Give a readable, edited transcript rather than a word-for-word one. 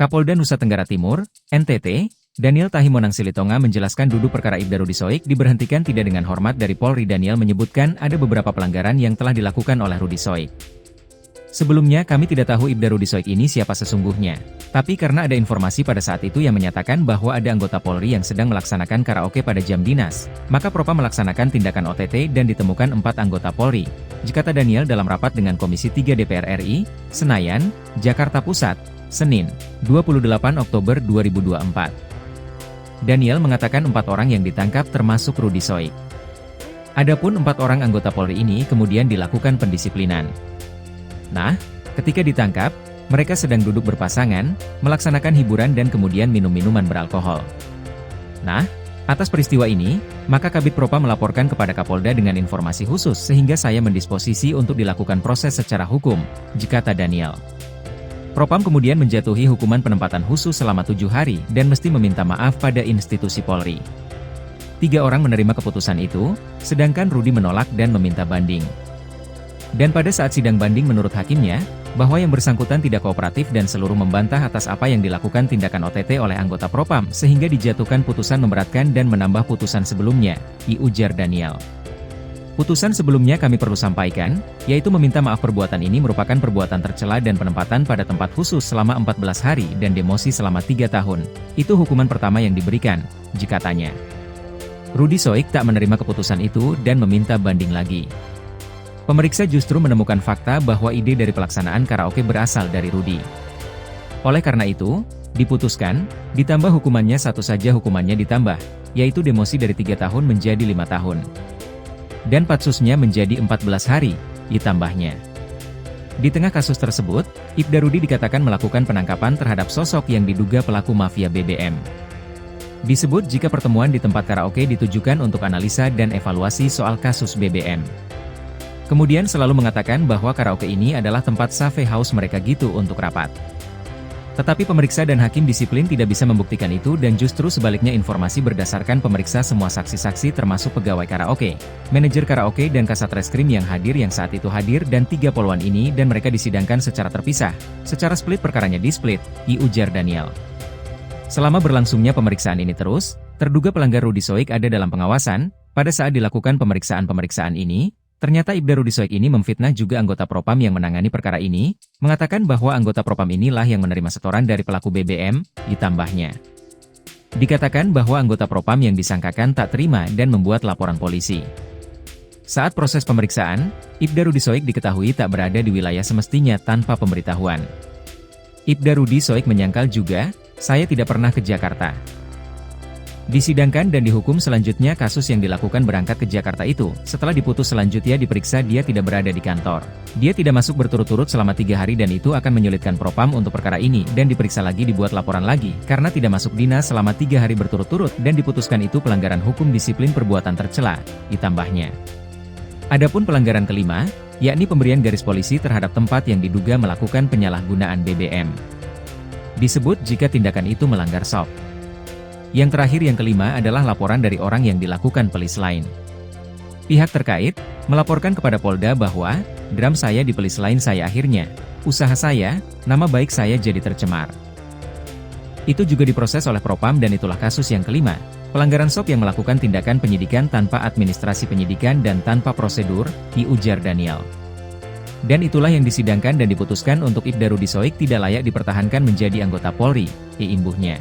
Kapolda Nusa Tenggara Timur, NTT, Daniel Tahimonang Silitonga menjelaskan duduk perkara Ibda Rudi Soik diberhentikan tidak dengan hormat dari Polri. Daniel menyebutkan ada beberapa pelanggaran yang telah dilakukan oleh Rudi Soik. Sebelumnya kami tidak tahu Ibda Rudi Soik ini siapa sesungguhnya. Tapi karena ada informasi pada saat itu yang menyatakan bahwa ada anggota Polri yang sedang melaksanakan karaoke pada jam dinas, maka Propam melaksanakan tindakan OTT dan ditemukan 4 anggota Polri. Kata Daniel dalam rapat dengan Komisi 3 DPR RI, Senayan, Jakarta Pusat, Senin, 28 Oktober 2024. Daniel mengatakan 4 orang yang ditangkap termasuk Rudi Soik. Adapun 4 orang anggota Polri ini kemudian dilakukan pendisiplinan. Nah, ketika ditangkap, mereka sedang duduk berpasangan, melaksanakan hiburan dan kemudian minum minuman beralkohol. Nah, atas peristiwa ini, maka Kabid Propam melaporkan kepada Kapolda dengan informasi khusus sehingga saya mendisposisi untuk dilakukan proses secara hukum, kata Daniel. Propam kemudian menjatuhi hukuman penempatan khusus selama 7 hari dan mesti meminta maaf pada institusi Polri. 3 orang menerima keputusan itu, sedangkan Rudi menolak dan meminta banding. Dan pada saat sidang banding menurut hakimnya, bahwa yang bersangkutan tidak kooperatif dan seluruh membantah atas apa yang dilakukan tindakan OTT oleh anggota Propam sehingga dijatuhkan putusan memberatkan dan menambah putusan sebelumnya, ujar Daniel. Putusan sebelumnya kami perlu sampaikan, yaitu meminta maaf. Perbuatan ini merupakan perbuatan tercela dan penempatan pada tempat khusus selama 14 hari dan demosi selama 3 tahun. Itu hukuman pertama yang diberikan, katanya. Rudi Soik tak menerima keputusan itu dan meminta banding lagi. Pemeriksa justru menemukan fakta bahwa ide dari pelaksanaan karaoke berasal dari Rudi. Oleh karena itu, diputuskan, ditambah hukumannya satu saja hukumannya ditambah, yaitu demosi dari 3 tahun menjadi 5 tahun. Dan patsusnya menjadi 14 hari, ditambahnya. Di tengah kasus tersebut, Ibda Rudi dikatakan melakukan penangkapan terhadap sosok yang diduga pelaku mafia BBM. Disebut jika pertemuan di tempat karaoke ditujukan untuk analisa dan evaluasi soal kasus BBM. Kemudian selalu mengatakan bahwa karaoke ini adalah tempat safe house mereka gitu untuk rapat. Tetapi pemeriksa dan hakim disiplin tidak bisa membuktikan itu dan justru sebaliknya informasi berdasarkan pemeriksa semua saksi-saksi termasuk pegawai karaoke, manajer karaoke dan kasat reskrim yang hadir yang saat itu hadir dan 3 poluan ini dan mereka disidangkan secara terpisah, secara split perkaranya di-split, ujar Daniel. Selama berlangsungnya pemeriksaan ini terus, terduga pelanggar Rudi Soik ada dalam pengawasan. Pada saat dilakukan pemeriksaan ini, ternyata Ibda Rudi Soik ini memfitnah juga anggota Propam yang menangani perkara ini, mengatakan bahwa anggota Propam inilah yang menerima setoran dari pelaku BBM, ditambahnya. Dikatakan bahwa anggota Propam yang disangkakan tak terima dan membuat laporan polisi. Saat proses pemeriksaan, Ibda Rudi Soik diketahui tak berada di wilayah semestinya tanpa pemberitahuan. Ibda Rudi Soik menyangkal juga, saya tidak pernah ke Jakarta. Disidangkan dan dihukum selanjutnya kasus yang dilakukan berangkat ke Jakarta itu, setelah diputus selanjutnya diperiksa dia tidak berada di kantor. Dia tidak masuk berturut-turut selama 3 hari dan itu akan menyulitkan Propam untuk perkara ini dan diperiksa lagi dibuat laporan lagi, karena tidak masuk dinas selama 3 hari berturut-turut dan diputuskan itu pelanggaran hukum disiplin perbuatan tercela, ditambahnya. Adapun pelanggaran kelima, yakni pemberian garis polisi terhadap tempat yang diduga melakukan penyalahgunaan BBM. Disebut jika tindakan itu melanggar SOP. Yang terakhir yang kelima adalah laporan dari orang yang dilakukan pelis lain. Pihak terkait, melaporkan kepada Polda bahwa, drum saya di pelis lain saya akhirnya, usaha saya, nama baik saya jadi tercemar. Itu juga diproses oleh Propam dan itulah kasus yang kelima, pelanggaran SOP yang melakukan tindakan penyidikan tanpa administrasi penyidikan dan tanpa prosedur, ujar Daniel. Dan itulah yang disidangkan dan diputuskan untuk Ibda Rudi Soik tidak layak dipertahankan menjadi anggota Polri, imbuhnya.